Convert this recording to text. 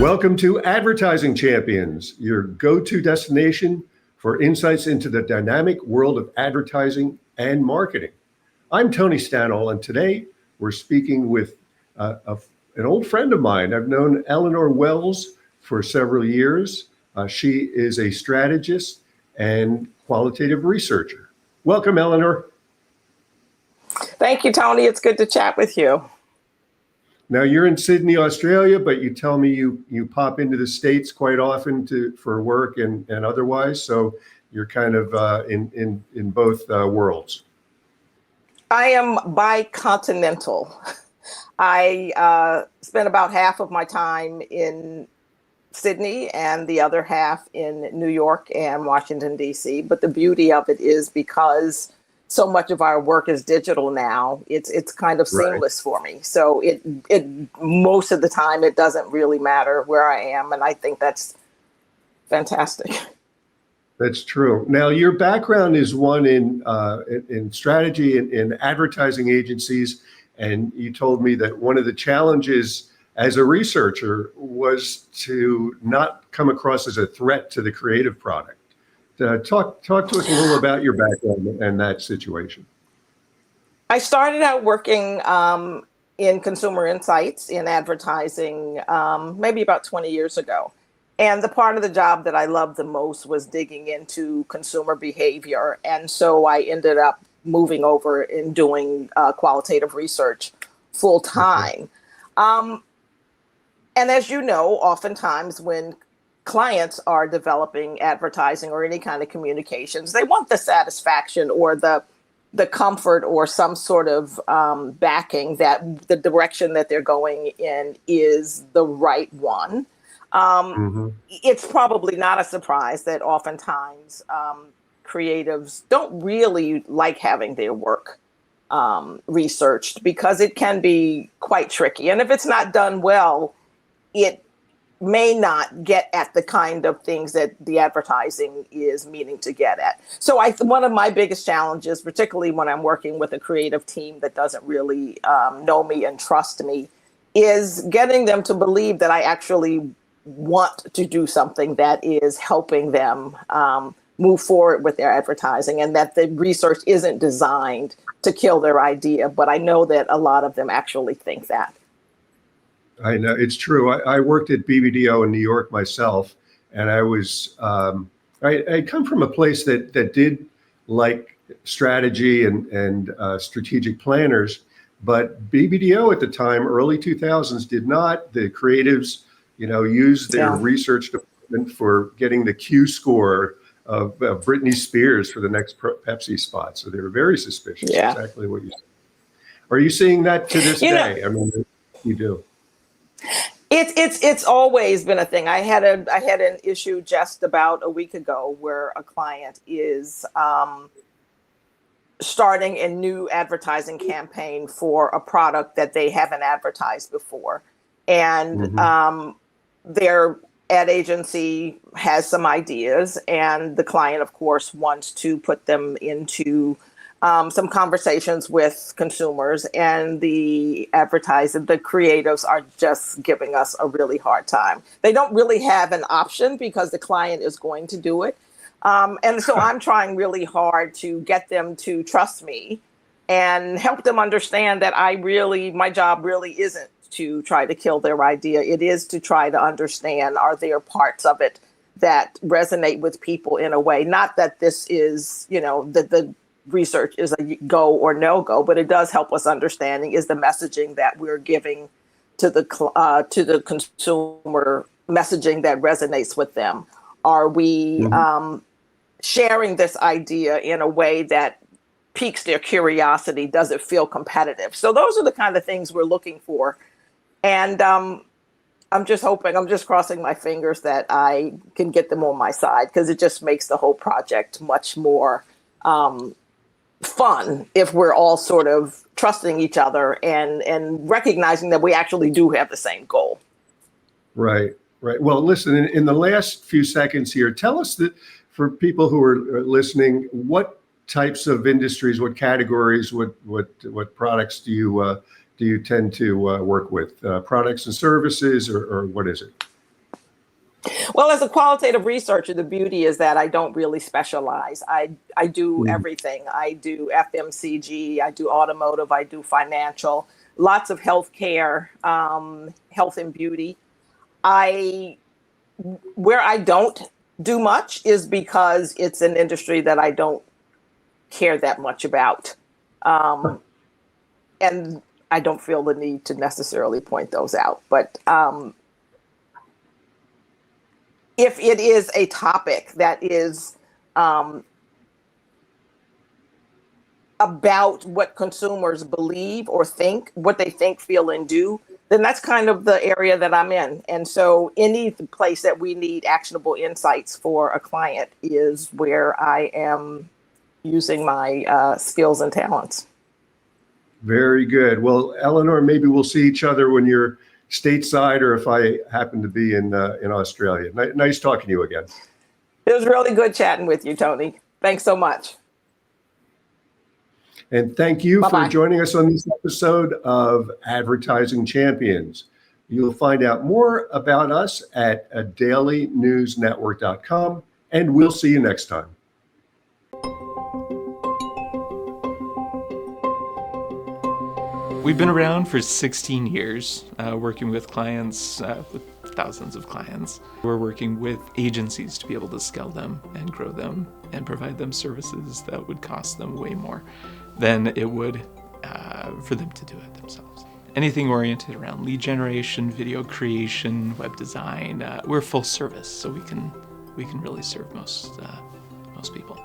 Welcome to Advertising Champions, your go-to destination for insights into the dynamic world of advertising and marketing. I'm Tony Stanol, and today we're speaking with an old friend of mine. I've known Eleanore Wells for several years. She is a strategist and qualitative researcher. Welcome, Eleanore. Thank you, Tony. It's good to chat with you. Now, you're in Sydney, Australia, but you tell me you pop into the States quite often for work and otherwise. So you're kind of in both worlds. I am bicontinental. I spend about half of my time in Sydney and the other half in New York and Washington, D.C. But the beauty of it is because so much of our work is digital now, it's kind of seamless for me. So it most of the time, it doesn't really matter where I am. And I think that's fantastic. That's true. Now, your background is one in strategy in advertising agencies. And you told me that one of the challenges as a researcher was to not come across as a threat to the creative product. Talk to us a little about your background and that situation. I started out working in consumer insights in advertising maybe about 20 years ago. And the part of the job that I loved the most was digging into consumer behavior. And so I ended up moving over and doing qualitative research full time. And as you know, oftentimes when clients are developing advertising or any kind of communications, they want the satisfaction or the comfort or some sort of backing that the direction that they're going in is the right one. It's probably not a surprise that oftentimes creatives don't really like having their work researched because it can be quite tricky. And if it's not done well, it may not get at the kind of things that the advertising is meaning to get at. So one of my biggest challenges, particularly when I'm working with a creative team that doesn't really know me and trust me, is getting them to believe that I actually want to do something that is helping them move forward with their advertising, and that the research isn't designed to kill their idea. But I know that a lot of them actually think that. I know it's true. I worked at BBDO in New York myself, and I was I come from a place that did like strategy and strategic planners, but BBDO at the time, early 2000s, did not. The creatives, use their research department for getting the Q score of Britney Spears for the next Pepsi spot. So they were very suspicious. Yeah. Exactly what you said. Are you seeing that to this day? I mean, you do. It's always been a thing. I had an issue just about a week ago where a client is starting a new advertising campaign for a product that they haven't advertised before, and their ad agency has some ideas, and the client, of course, wants to put them into some conversations with consumers, and the creatives are just giving us a really hard time. They don't really have an option because the client is going to do it. And so I'm trying really hard to get them to trust me and help them understand that my job really isn't to try to kill their idea. It is to try to understand, are there parts of it that resonate with people in a way, not that this is, the research is a go or no go, but it does help us understanding, is the messaging that we're giving to the consumer messaging that resonates with them? Are we sharing this idea in a way that piques their curiosity? Does it feel competitive? So those are the kind of things we're looking for. And I'm just crossing my fingers that I can get them on my side, because it just makes the whole project much more fun if we're all sort of trusting each other and recognizing that we actually do have the same goal. Right. Well, listen, in the last few seconds here, tell us that for people who are listening, what types of industries, what categories, what products do you tend to work with? Products and services, or what is it? Well, as a qualitative researcher, the beauty is that I don't really specialize. I do Mm. everything. I do FMCG, I do automotive, I do financial, lots of healthcare, health and beauty. I Where I don't do much is because it's an industry that I don't care that much about. Um, and I don't feel the need to necessarily point those out. But if it is a topic that is um, about what consumers believe or think, what they think, feel, and do, then that's kind of the area that I'm in. And so any place that we need actionable insights for a client is where I am using my skills and talents. Very good. Well, Eleanor, maybe we'll see each other when you're stateside, or if I happen to be in Australia. Nice talking to you again. It was really good chatting with you, Tony. Thanks so much. And thank you Bye-bye. for joining us on this episode of Advertising Champions. You'll find out more about us at dailynewsnetwork.com, and we'll see you next time. We've been around for 16 years, working with clients, with thousands of clients. We're working with agencies to be able to scale them and grow them and provide them services that would cost them way more than it would for them to do it themselves. Anything oriented around lead generation, video creation, web design, we're full service, so we can really serve most people.